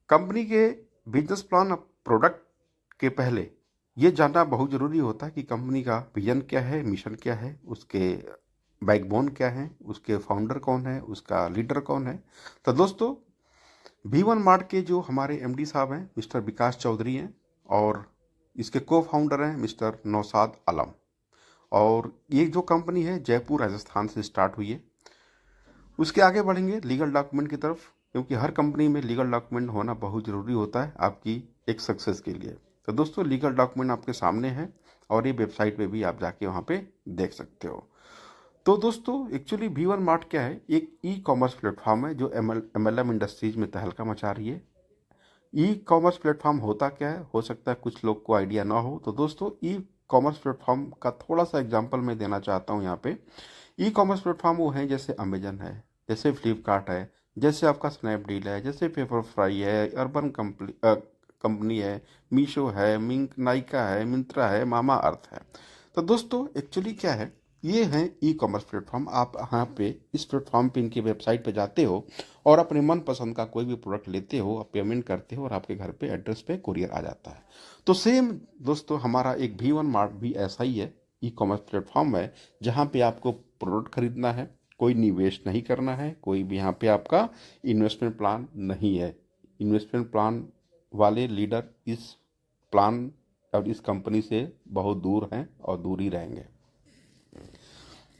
Company के business plan और product के पहले ये जानना बहुत ज़रूरी होता है कि कंपनी का विजन क्या है, मिशन क्या है, उसके बैकबोन क्या है, उसके फाउंडर कौन है, उसका लीडर कौन है। तो दोस्तों, V1 मार्ट के जो हमारे एमडी साहब हैं मिस्टर विकास चौधरी हैं, और इसके को फाउंडर हैं मिस्टर नौशाद आलम। और ये जो कंपनी है जयपुर राजस्थान से स्टार्ट हुई है। उसके आगे बढ़ेंगे लीगल डॉक्यूमेंट की तरफ, क्योंकि हर कंपनी में लीगल डॉक्यूमेंट होना बहुत ज़रूरी होता है आपकी एक सक्सेस के लिए। तो दोस्तों, लीगल डॉक्यूमेंट आपके सामने है और ये वेबसाइट पे भी आप जाके वहाँ पे देख सकते हो। तो दोस्तों, एक्चुअली V1 मार्ट क्या है? एक ई कॉमर्स प्लेटफॉर्म है जो MLM इंडस्ट्रीज में तहलका मचा रही है। ई कॉमर्स प्लेटफॉर्म होता क्या है, हो सकता है कुछ लोग को आइडिया ना हो। तो दोस्तों, ई कॉमर्स प्लेटफॉर्म का थोड़ा सा एग्जांपल मैं देना चाहता हूँ यहाँ पे। ई कॉमर्स प्लेटफॉर्म वो हैं जैसे अमेजन है, जैसे फ्लिपकार्ट है, जैसे आपका स्नैपडील है, जैसे पेपरफ्राई है, अर्बन कंपनी है, मीशो है, मिंक नाइका है, मिंत्रा है, मामा अर्थ है। तो दोस्तों, एक्चुअली क्या है, ये हैं ई कॉमर्स प्लेटफॉर्म। आप यहाँ पे इस प्लेटफॉर्म पे इनकी वेबसाइट पे जाते हो और अपने मन पसंद का कोई भी प्रोडक्ट लेते हो, आप पेमेंट करते हो और आपके घर पे एड्रेस पे कुरियर आ जाता है। तो सेम दोस्तों, हमारा एक V1 मार्ट भी ऐसा ही है, ई कॉमर्स प्लेटफॉर्म है जहाँ पे आपको प्रोडक्ट खरीदना है, कोई निवेश नहीं करना है, कोई भी यहाँ पे आपका इन्वेस्टमेंट प्लान नहीं है। इन्वेस्टमेंट प्लान वाले लीडर इस प्लान और इस कंपनी से बहुत दूर हैं और दूर ही रहेंगे।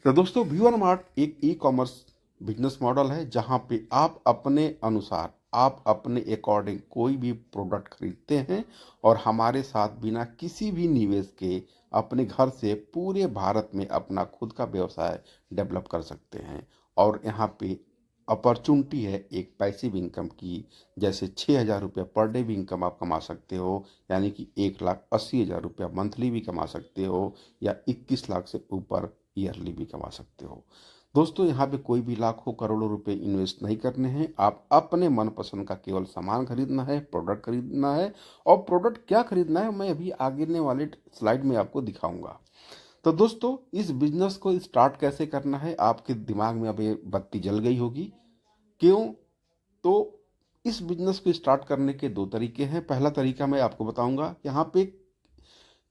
तो दोस्तों, V1 मार्ट एक ई कॉमर्स बिजनेस मॉडल है जहां पे आप अपने अनुसार, आप अपने अकॉर्डिंग कोई भी प्रोडक्ट खरीदते हैं और हमारे साथ बिना किसी भी निवेश के अपने घर से पूरे भारत में अपना खुद का व्यवसाय डेवलप कर सकते हैं। और यहाँ पे अपॉर्चुनिटी है एक पैसिव इनकम की, जैसे 6,000 रुपया पर डे भी इनकम आप कमा सकते हो, यानी कि 1,80,000 रुपया मंथली भी कमा सकते हो, या 21 लाख से ऊपर ईयरली भी कमा सकते हो। दोस्तों, यहाँ पे कोई भी लाखों करोड़ों रुपए इन्वेस्ट नहीं करने हैं, आप अपने मनपसंद का केवल सामान खरीदना है, प्रोडक्ट खरीदना है। और प्रोडक्ट क्या खरीदना है मैं अभी आगे वाले स्लाइड में आपको दिखाऊंगा। तो दोस्तों, इस बिजनेस को स्टार्ट कैसे करना है, आपके दिमाग में अब ये बत्ती जल गई होगी। क्यों? तो इस बिजनेस को स्टार्ट करने के दो तरीके हैं। पहला तरीका मैं आपको बताऊंगा, यहाँ पे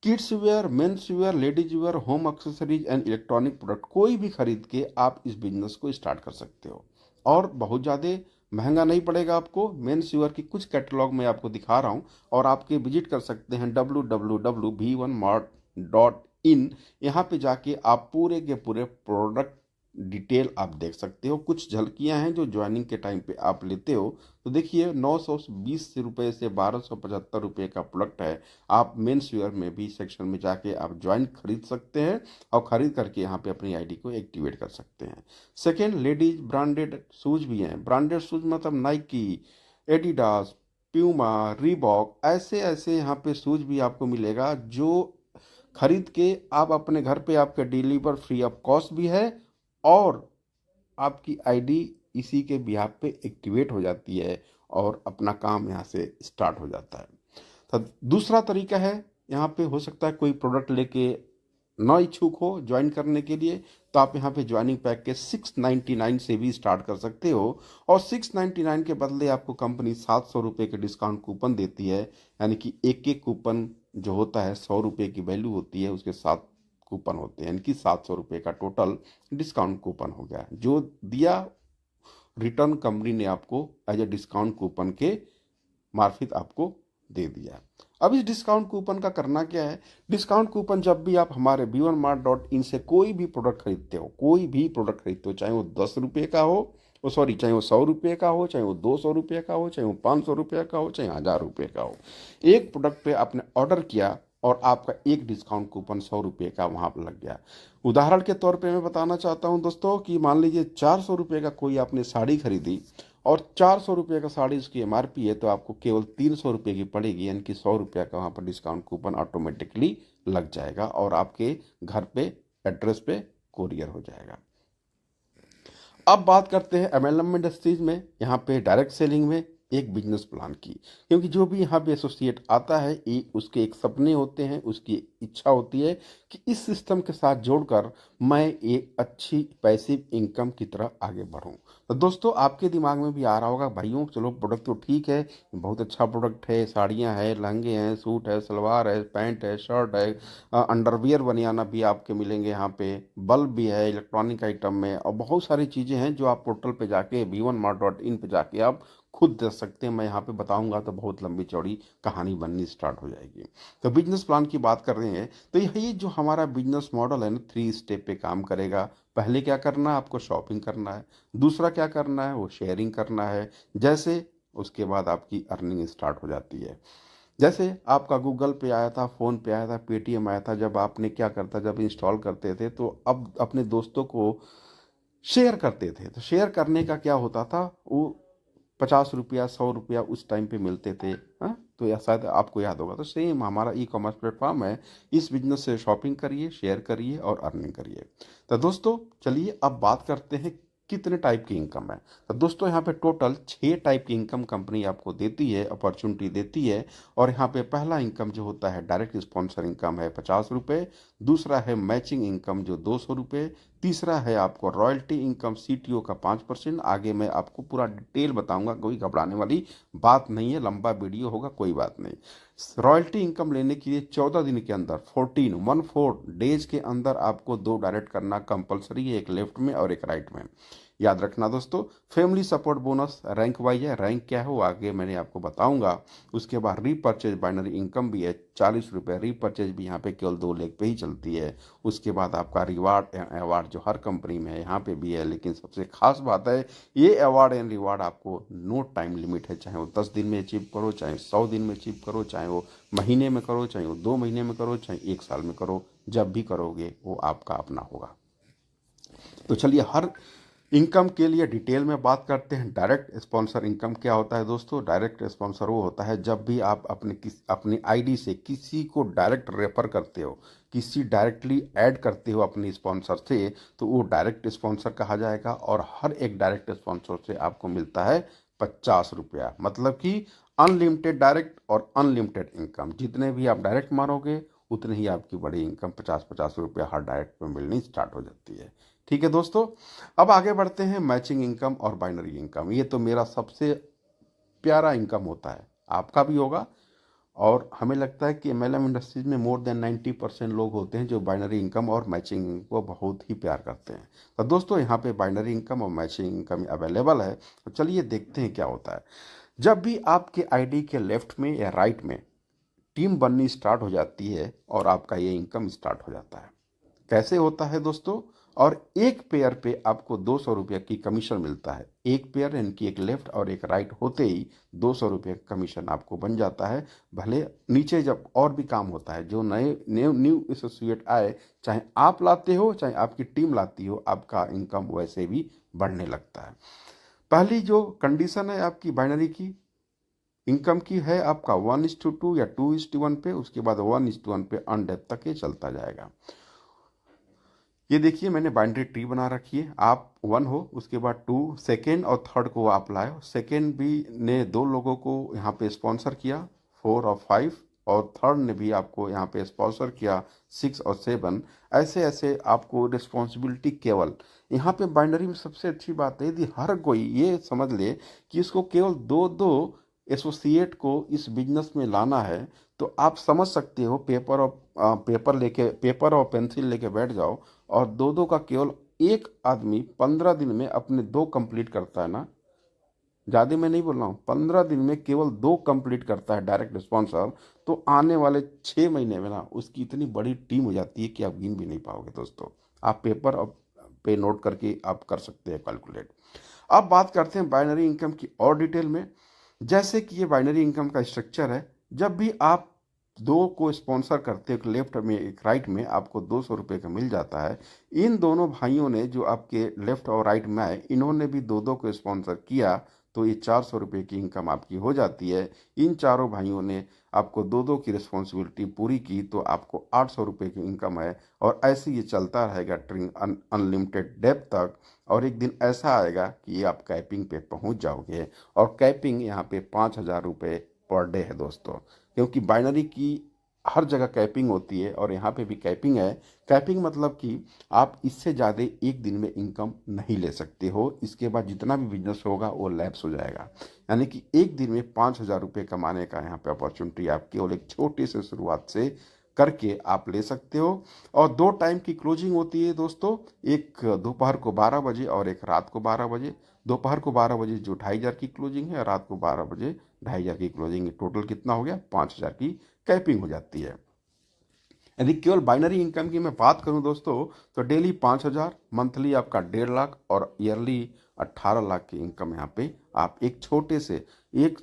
kids where, men's wear, ladies wear, home accessories and electronic product कोई भी खरीद के आप इस बिजनेस को स्टार्ट कर सकते हो और बहुत ज़्यादा महंगा नहीं पड़ेगा आपको। मेंस वेयर की कुछ कैटलॉग मैं आपको दिखा रहा हूँ और आपके विजिट कर सकते हैं www.v1mart.in। यहाँ पे जाके आप पूरे के पूरे प्रोडक्ट डिटेल आप देख सकते हो। कुछ झलकियां हैं जो ज्वाइनिंग के टाइम पे आप लेते हो। तो देखिए, 920 रुपये से 1275 रुपये का प्रोडक्ट है। आप मेंस वेयर में भी सेक्शन में जाके आप ज्वाइन खरीद सकते हैं और खरीद करके यहाँ पे अपनी आईडी को एक्टिवेट कर सकते हैं। सेकेंड, लेडीज ब्रांडेड शूज भी हैं। ब्रांडेड शूज मतलब नाइकी, एडिडास, प्यूमा, रीबॉक, ऐसे ऐसे यहाँ पे शूज भी आपको मिलेगा जो खरीद के आप अपने घर पे आपके डिलीवर फ्री ऑफ कॉस्ट भी है और आपकी आईडी इसी के बिहाफ पे एक्टिवेट हो जाती है और अपना काम यहाँ से स्टार्ट हो जाता है। तो दूसरा तरीका है, यहाँ पे हो सकता है कोई प्रोडक्ट लेके ना इच्छुक हो ज्वाइन करने के लिए, तो आप यहाँ पे ज्वाइनिंग पैक के 699 से भी स्टार्ट कर सकते हो। और 699 के बदले आपको कंपनी 700 रुपये के डिस्काउंट कूपन देती है, यानी कि एक एक कूपन जो होता है 100 रुपये की वैल्यू होती है, उसके 7 कूपन होते हैं, यानी कि 700 रुपये का टोटल डिस्काउंट कूपन हो गया जो दिया रिटर्न कंपनी ने आपको एज ए डिस्काउंट कूपन के मार्फित आपको दे दिया। अब इस डिस्काउंट कूपन का करना क्या है? डिस्काउंट कूपन जब भी आप हमारे V1mart.in से कोई भी प्रोडक्ट खरीदते हो, कोई भी प्रोडक्ट खरीदते हो, चाहे वो 10 रुपये का हो, वो सॉरी, चाहे वो 100 रुपये का हो, चाहे वो 200 रुपये का हो, चाहे वो 500 रुपये का हो, चाहे 1000 रुपये का हो, एक प्रोडक्ट पे आपने ऑर्डर किया और आपका एक डिस्काउंट कूपन 100 रुपये का वहां पर लग गया। उदाहरण के तौर पे मैं बताना चाहता हूं दोस्तों कि मान लीजिए 400 रुपये का कोई आपने साड़ी खरीदी और 400 रुपये का साड़ी उसकी MRP है, तो आपको केवल 300 रुपये की पड़ेगी, यानी कि 100 रुपया का वहाँ पर डिस्काउंट कूपन ऑटोमेटिकली लग जाएगा और आपके घर पे एड्रेस पे कोरियर हो जाएगा। अब बात करते हैं MLM इंडस्ट्रीज में, यहाँ पे डायरेक्ट सेलिंग में एक बिजनेस प्लान की। क्योंकि जो भी यहाँ पे एसोसिएट आता है, उसके एक सपने होते हैं, उसकी इच्छा होती है कि इस सिस्टम के साथ जोड़कर मैं एक अच्छी पैसिव इनकम की तरह आगे बढ़ूं। तो दोस्तों आपके दिमाग में भी आ रहा होगा, भाइयों चलो प्रोडक्ट तो ठीक है, बहुत अच्छा प्रोडक्ट है, साड़ियाँ हैं, लहंगे हैं, सूट है, सलवार है, पैंट है, शर्ट है, अंडरवियर बनियाना भी आपके मिलेंगे यहाँ पे, बल्ब भी है इलेक्ट्रॉनिक आइटम में, और बहुत सारी चीज़ें हैं जो आप पोर्टल पे जाके v1mart.in पे जाके आप खुद देख सकते हैं। मैं यहाँ पे बताऊंगा तो बहुत लंबी चौड़ी कहानी बननी स्टार्ट हो जाएगी। तो बिजनेस प्लान की बात कर रहे हैं, तो यही जो हमारा बिजनेस मॉडल है ना, 3 स्टेप पे काम करेगा। पहले क्या करना है, आपको शॉपिंग करना है। दूसरा क्या करना है, वो शेयरिंग करना है। जैसे उसके बाद आपकी अर्निंग स्टार्ट हो जाती है। जैसे आपका गूगल पे आया था, फ़ोन पे आया था, पेटीएम आया था, जब आपने क्या करता, जब इंस्टॉल करते थे तो अब अपने दोस्तों को शेयर करते थे। तो शेयर करने का क्या होता था, वो 50 रुपया 100 रुपया उस टाइम पे मिलते थे। हाँ, तो या शायद आपको याद होगा। तो सेम हमारा ई कॉमर्स प्लेटफॉर्म है, इस बिजनेस से शॉपिंग करिए, शेयर करिए और अर्निंग करिए। तो दोस्तों चलिए अब बात करते हैं कितने टाइप की इनकम है। तो दोस्तों यहाँ पे टोटल 6 टाइप की इनकम कंपनी आपको देती है, अपॉर्चुनिटी देती है। और यहाँ पे पहला इनकम जो होता है डायरेक्ट स्पॉन्सर इनकम है 50 रुपये। दूसरा है मैचिंग इनकम जो 200 रुपये। तीसरा है आपको रॉयल्टी इनकम सीटीओ का 5%। आगे मैं आपको पूरा डिटेल बताऊंगा, कोई घबराने वाली बात नहीं है, लंबा वीडियो होगा, कोई बात नहीं। रॉयल्टी इनकम लेने के लिए 14 दिन के अंदर 14 डेज के अंदर आपको 2 डायरेक्ट करना कंपलसरी है, एक लेफ्ट में और एक राइट में। याद रखना दोस्तों। Family support bonus rank wise है, रैंक क्या है वो आगे मैंने आपको बताऊंगा। उसके बाद रीपर्चेज बाइनरी इनकम भी है 40 रुपये। रीपर्चेज भी यहाँ पे केवल 2 लेग पे ही चलती है। उसके बाद आपका रिवार्ड अवार्ड जो हर कंपनी में है यहाँ पे भी है, लेकिन सबसे खास बात है ये अवार्ड एंड रिवार्ड आपको नो टाइम लिमिट है। चाहे वो 10 दिन में अचीव करो, चाहे 100 दिन में अचीव करो, चाहे वो महीने में करो, चाहे वो 2 महीने में करो, चाहे 1 साल में करो, जब भी करोगे वो आपका अपना होगा। तो चलिए हर इनकम के लिए डिटेल में बात करते हैं। डायरेक्ट स्पॉन्सर इनकम क्या होता है दोस्तों? डायरेक्ट स्पॉन्सर वो होता है जब भी आप अपनी आईडी से किसी को डायरेक्ट रेफर करते हो, किसी डायरेक्टली ऐड करते हो अपनी स्पॉन्सर से, तो वो डायरेक्ट स्पॉन्सर कहा जाएगा। और हर एक डायरेक्ट स्पॉन्सर से आपको मिलता है 50 रुपया। मतलब कि अनलिमिटेड डायरेक्ट और अनलिमिटेड इनकम, जितने भी आप डायरेक्ट मारोगे उतने ही आपकी बड़ी इनकम 50-50 रुपया हर डायरेक्ट में मिलनी स्टार्ट हो जाती है। ठीक है दोस्तों, अब आगे बढ़ते हैं मैचिंग इनकम और बाइनरी इनकम। ये तो मेरा सबसे प्यारा इनकम होता है, आपका भी होगा। और हमें लगता है कि एमएलएम इंडस्ट्रीज में मोर देन 90% लोग होते हैं जो बाइनरी इनकम और मैचिंग को बहुत ही प्यार करते हैं। तो दोस्तों यहाँ पे बाइनरी इनकम और मैचिंग इनकम अवेलेबल है। तो चलिए देखते हैं क्या होता है। जब भी आपके आईडी के लेफ्ट में या राइट में टीम बननी स्टार्ट हो जाती है और आपका ये इनकम स्टार्ट हो जाता है। कैसे होता है दोस्तों? और एक पेयर पे आपको 200 रुपये की कमीशन मिलता है। एक पेयर यानी कि एक लेफ्ट और एक राइट होते ही 200 रुपये का कमीशन आपको बन जाता है। भले नीचे जब और भी काम होता है, जो नए न्यू एसोसिएट आए, चाहे आप लाते हो चाहे आपकी टीम लाती हो, आपका इनकम वैसे भी बढ़ने लगता है। पहली जो कंडीशन है आपकी बाइनरी की इनकम की है आपका 1:2 या 2:1 पे। उसके बाद 1:1 पे अनडेथ तक ये चलता जाएगा। ये देखिए मैंने बाइनरी ट्री बना रखी है। आप 1 हो, उसके बाद 2, सेकेंड और थर्ड को आप लाए। सेकेंड भी ने 2 लोगों को यहाँ पे स्पॉन्सर किया, 4 और 5, और थर्ड ने भी आपको यहाँ पे स्पॉन्सर किया, 6 और 7। ऐसे ऐसे आपको रिस्पॉन्सिबिलिटी केवल यहाँ पे बाइनरी में सबसे अच्छी बात है, यदि हर कोई ये समझ ले कि इसको केवल 2-2 एसोसिएट को इस बिजनेस में लाना है, तो आप समझ सकते हो पेपर और पेंसिल लेके बैठ जाओ, और 2-2 का केवल एक आदमी 15 दिन में अपने 2 कंप्लीट करता है ना, ज़्यादा मैं नहीं बोल रहा हूँ, 15 दिन में केवल 2 कंप्लीट करता है डायरेक्ट स्पॉन्सर, तो आने वाले 6 महीने में ना उसकी इतनी बड़ी टीम हो जाती है कि आप गिन भी नहीं पाओगे दोस्तों। आप पेपर और पे नोट करके आप कर सकते हैं कैलकुलेट। अब बात करते हैं बाइनरी इनकम की और डिटेल में। जैसे कि ये बाइनरी इनकम का स्ट्रक्चर है, जब भी आप 2 को स्पॉन्सर करते हो, एक लेफ्ट में एक राइट में, आपको 200 रुपये का मिल जाता है। इन दोनों भाइयों ने जो आपके लेफ्ट और राइट में आए, इन्होंने भी 2-2 को स्पॉन्सर किया, तो ये 400 रुपये की इनकम आपकी हो जाती है। इन चारों भाइयों ने आपको दो दो की रिस्पॉन्सिबिलिटी पूरी की तो आपको 800 रुपये की इनकम है। और ऐसे ये चलता रहेगा ट्रिंग अनलिमिटेड डेप तक। और एक दिन ऐसा आएगा कि आप कैपिंग पे पहुंच जाओगे। और कैपिंग यहाँ पे 5,000 रुपये पर डे है दोस्तों, क्योंकि बाइनरी की हर जगह कैपिंग होती है और यहाँ पे भी कैपिंग है। कैपिंग मतलब कि आप इससे ज़्यादा एक दिन में इनकम नहीं ले सकते हो। इसके बाद जितना भी बिजनेस होगा वो लैप्स हो जाएगा। यानी कि एक दिन में 5,000 रुपये कमाने का यहाँ पे अपॉर्चुनिटी आप केवल एक छोटे से शुरुआत से करके आप ले सकते हो। और 2 टाइम की क्लोजिंग होती है दोस्तों, एक दोपहर को 12 बजे और एक रात को 12 बजे। दोपहर को 12 बजे जो 2,500 की क्लोजिंग है, रात को 12 बजे 2,500 की क्लोजिंग है। टोटल कितना हो गया? 5,000 की कैपिंग हो जाती है। यदि केवल बाइनरी इनकम की मैं बात करूं दोस्तों, तो डेली 5,000, मंथली आपका 1.5 लाख और ईयरली 18 लाख की इनकम यहाँ पे आप एक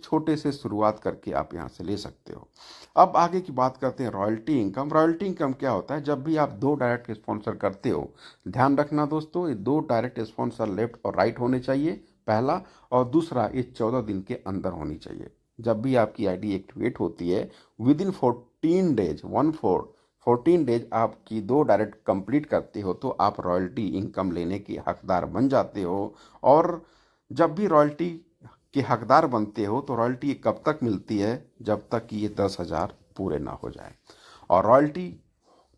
छोटे से शुरुआत करके आप यहाँ से ले सकते हो। अब आगे की बात करते हैं रॉयल्टी इनकम। रॉयल्टी इनकम क्या होता है? जब भी आप 2 डायरेक्ट स्पॉन्सर करते हो, ध्यान रखना दोस्तों, ये 2 डायरेक्ट स्पॉन्सर लेफ्ट और राइट होने चाहिए, पहला। और दूसरा, ये 14 दिन के अंदर होनी चाहिए। जब भी आपकी आईडी एक्टिवेट होती है, विद इन 14 डेज 14 डेज आपकी 2 डायरेक्ट कंप्लीट करते हो तो आप रॉयल्टी इनकम लेने के हकदार बन जाते हो। और जब भी रॉयल्टी के हकदार बनते हो तो रॉयल्टी कब तक मिलती है? जब तक कि ये 10,000 पूरे ना हो जाए। और रॉयल्टी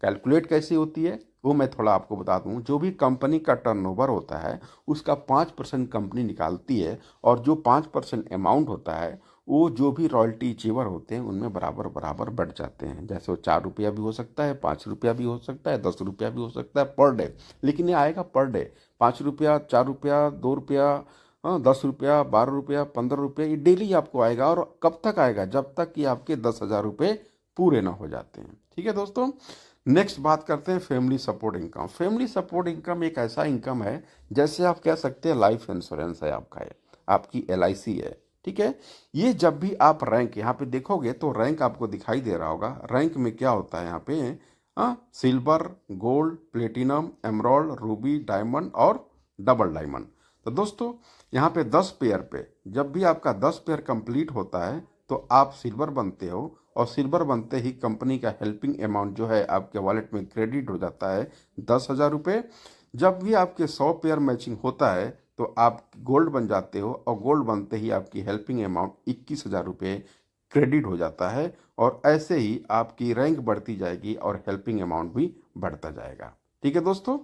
कैलकुलेट कैसी होती है वो मैं थोड़ा आपको बता दूं। जो भी कंपनी का टर्नओवर होता है उसका 5% कंपनी निकालती है। और जो 5% अमाउंट होता है वो जो भी रॉयल्टी चीवर होते हैं उनमें बराबर बराबर बढ़ जाते हैं। जैसे वो 4 रुपया भी हो सकता है, 5 रुपया भी हो सकता है, 10 रुपया भी हो सकता है पर डे। लेकिन ये आएगा पर डे। 5 रुपया, 4 रुपया, 2 रुपया, 10 रुपया, 12 रुपया, 15 रुपया, ये डेली आपको आएगा। और कब तक आएगा? जब तक कि आपके 10,000 रुपये पूरे ना हो जाते हैं। ठीक है दोस्तों। नेक्स्ट बात करते हैं family support income. Family support income एक ऐसा इनकम है, जैसे आप कह सकते हैं लाइफ इंश्योरेंस है आपका, है आपकी LIC है। ठीक है। ये जब भी आप रैंक यहाँ पे देखोगे तो रैंक आपको दिखाई दे रहा होगा। रैंक में क्या होता है यहाँ पे? Silver, gold, platinum, emerald, Ruby, diamond और डबल डायमंड। तो दोस्तों यहाँ पे 10 पेयर पे जब भी आपका 10 पेयर कंप्लीट होता है तो आप सिल्वर बनते हो। और सिल्वर बनते ही कंपनी का हेल्पिंग अमाउंट जो है आपके वॉलेट में क्रेडिट हो जाता है 10,000 रुपये। जब भी आपके 100 पेयर मैचिंग होता है तो आप गोल्ड बन जाते हो। और गोल्ड बनते ही आपकी हेल्पिंग अमाउंट 21,000 रुपये क्रेडिट हो जाता है। और ऐसे ही आपकी रैंक बढ़ती जाएगी और हेल्पिंग अमाउंट भी बढ़ता जाएगा। ठीक है दोस्तों।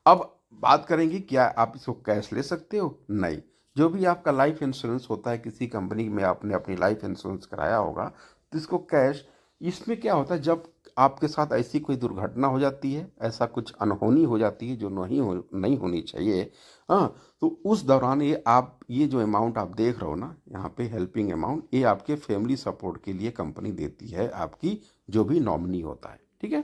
अब बात करेंगे, क्या आप इसको कैश ले सकते हो? नहीं। जो भी आपका लाइफ इंश्योरेंस होता है, किसी कंपनी में आपने अपनी लाइफ इंश्योरेंस कराया होगा तो इसको कैश, इसमें क्या होता है, जब आपके साथ ऐसी कोई दुर्घटना हो जाती है, ऐसा कुछ अनहोनी हो जाती है जो नहीं होनी चाहिए, हाँ, तो उस दौरान ये जो अमाउंट आप देख रहे हो ना यहाँ पे हेल्पिंग अमाउंट, ये आपके फैमिली सपोर्ट के लिए कंपनी देती है, आपकी जो भी नॉमिनी होता है। ठीक है।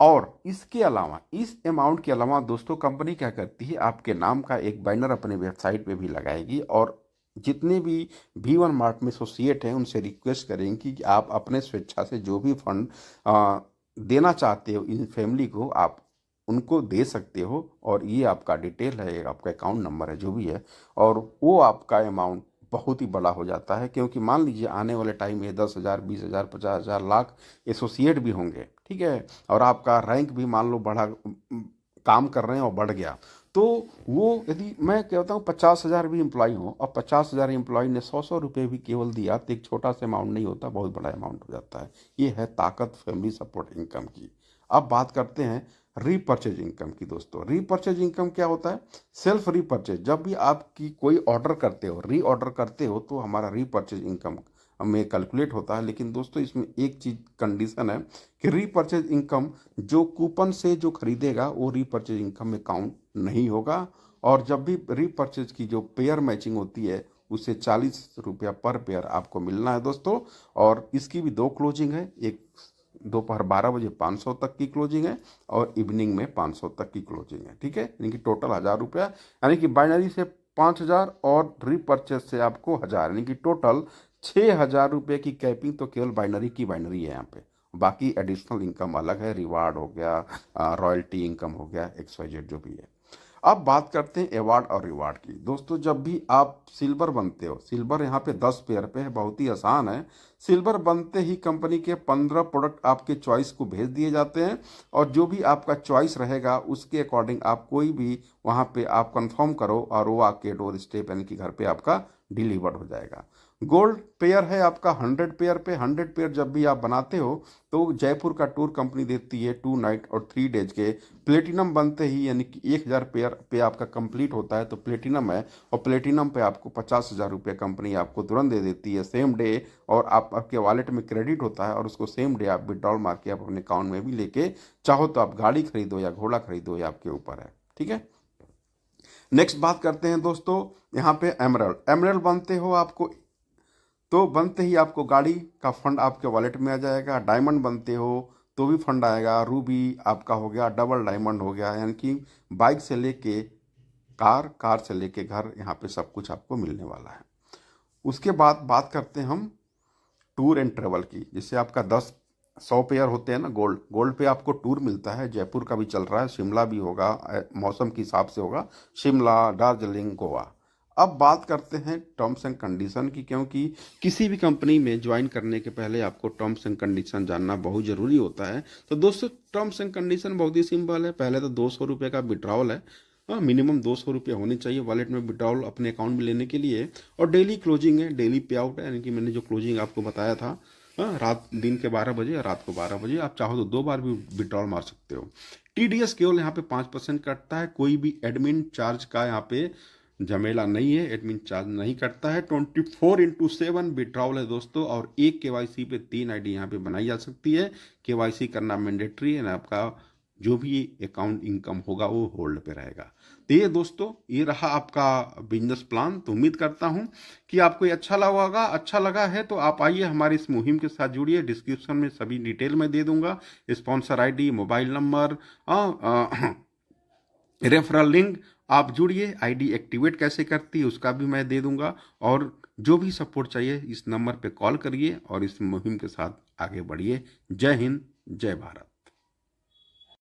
और इसके अलावा, इस अमाउंट के अलावा दोस्तों कंपनी क्या करती है, आपके नाम का एक बैनर अपने वेबसाइट पे भी लगाएगी। और जितने भी V1 मार्ट में एसोसिएट हैं उनसे रिक्वेस्ट करेंगे कि आप अपने स्वेच्छा से जो भी फंड देना चाहते हो इन फैमिली को, आप उनको दे सकते हो। और ये आपका डिटेल है, आपका अकाउंट नंबर है जो भी है, और वो आपका अमाउंट बहुत ही बड़ा हो जाता है। क्योंकि मान लीजिए आने वाले टाइम में 10,000, 20,000, 50,000, लाख एसोसिएट भी होंगे। ठीक है। और आपका रैंक भी मान लो बढ़ा, काम कर रहे हैं और बढ़ गया, तो वो यदि मैं कहता हूँ 50,000 भी एम्प्लॉय हो और 50,000 एम्प्लॉय ने 100 रुपये भी केवल दिया तो एक छोटा सा अमाउंट नहीं होता, बहुत बड़ा अमाउंट हो जाता है। ये है ताकत फैमिली सपोर्ट इनकम की। अब बात करते हैं रीपर्चेज इनकम की दोस्तों। रीपर्चेज इनकम क्या होता है? Self repurchase. जब भी आपकी कोई ऑर्डर करते हो, री ऑर्डर करते हो, तो हमारा रीपर्चेज इनकम में कैलकुलेट होता है। लेकिन दोस्तों इसमें एक चीज कंडीशन है कि रीपर्चेज इनकम जो कूपन से जो खरीदेगा वो रीपर्चेज इनकम में काउंट नहीं होगा। और जब भी रीपर्चेज की जो पेयर मैचिंग होती है उससे 40 रुपया पर पेयर आपको मिलना है दोस्तों। और इसकी भी 2 क्लोजिंग है, एक दोपहर 12 बजे 500 तक की क्लोजिंग है और इवनिंग में 500 तक की क्लोजिंग है। ठीक है। यानी कि टोटल 1,000 रुपया, यानी कि बाइनरी से 5,000 और रीपर्चेज से आपको 1,000, यानी कि टोटल 6,000 रुपये की कैपिंग तो केवल बाइनरी की बाइनरी है यहाँ पे। बाकी एडिशनल इनकम अलग है, रिवार्ड हो गया, रॉयल्टी इनकम हो गया, XYZ जो भी है। अब बात करते हैं अवार्ड और रिवार्ड की। दोस्तों जब भी आप सिल्वर बनते हो, सिल्वर यहाँ पे 10 पेयर पे है, बहुत ही आसान है। सिल्वर बनते ही कंपनी के 15 प्रोडक्ट आपके चॉइस को भेज दिए जाते हैं, और जो भी आपका चॉइस रहेगा उसके अकॉर्डिंग आप कोई भी वहाँ पे आप कंफर्म करो और वो आपके डोर स्टेप यानी कि घर पे आपका डिलीवर्ड हो जाएगा। गोल्ड पेयर है आपका 100 पेयर पे। 100 पेयर जब भी आप बनाते हो तो जयपुर का टूर कंपनी देती है 2 नाइट और 3 डेज के। प्लेटिनम बनते ही यानी कि 1000 पेयर पे आपका कंप्लीट होता है तो प्लेटिनम है, और प्लेटिनम पे आपको 50,000 रुपये कंपनी आपको तुरंत दे देती है सेम डे, और आपके वॉलेट में क्रेडिट होता है और उसको सेम डे आप विड्रॉल मार के आप अपने अकाउंट में भी लेके चाहो तो आप गाड़ी खरीदो या घोड़ा खरीदो, ये आपके ऊपर है। ठीक है, नेक्स्ट बात करते हैं दोस्तों यहाँ पे एमरल्ड। एमरल्ड बनते हो आपको तो बनते ही आपको गाड़ी का फंड आपके वॉलेट में आ जाएगा। डायमंड बनते हो तो भी फंड आएगा। रूबी आपका हो गया, डबल डायमंड हो गया, यानी कि बाइक से लेके कार, कार से लेके घर, यहाँ पे सब कुछ आपको मिलने वाला है। उसके बाद बात करते हैं हम टूर एंड ट्रेवल की। जिससे आपका 100 पेयर होते हैं ना गोल्ड, गोल्ड पे आपको टूर मिलता है। जयपुर का भी चल रहा है, शिमला भी होगा, मौसम के हिसाब से होगा, शिमला, दार्जिलिंग, गोवा। अब बात करते हैं टर्म्स एंड कंडीशन की, क्योंकि किसी भी कंपनी में ज्वाइन करने के पहले आपको टर्म्स एंड कंडीशन जानना बहुत ज़रूरी होता है। तो दोस्तों टर्म्स एंड कंडीशन बहुत ही सिंपल है। पहले तो 200 रुपये का विड्रॉल है, हाँ मिनिमम 200 रुपये होने चाहिए वॉलेट में विड्रॉल अपने अकाउंट में लेने के लिए। और डेली क्लोजिंग है, डेली पे आउट है, यानी कि मैंने जो क्लोजिंग आपको बताया था, हाँ रात दिन के 12 बजे और रात को 12 बजे, आप चाहो तो 2 बार भी विड्रॉल मार सकते हो। TDS केवल यहाँ पे 5% कटता है, कोई भी एडमिन चार्ज का यहाँ पे झमेला नहीं है, एडमिन चार्ज नहीं करता है। 24/7 विड्रॉल है दोस्तों, और एक KYC पे 3 ID यहाँ पे बनाई जा सकती है। KYC करना मैंडेटरी है ना, आपका जो भी अकाउंट इनकम होगा वो होल्ड पे रहेगा। तो ये दोस्तों ये रहा आपका बिजनेस प्लान। तो उम्मीद करता हूँ कि आपको ये अच्छा लगा होगा। अच्छा लगा है तो आप आइए हमारी इस मुहिम के साथ जुड़िए। डिस्क्रिप्शन में सभी डिटेल मैं दे दूंगा, sponsor ID, mobile number, referral link, आप जुड़िए। ID एक्टिवेट कैसे करती है उसका भी मैं दे दूंगा, और जो भी सपोर्ट चाहिए इस नंबर पे कॉल करिए और इस मुहिम के साथ आगे बढ़िए। जय हिंद, जय भारत।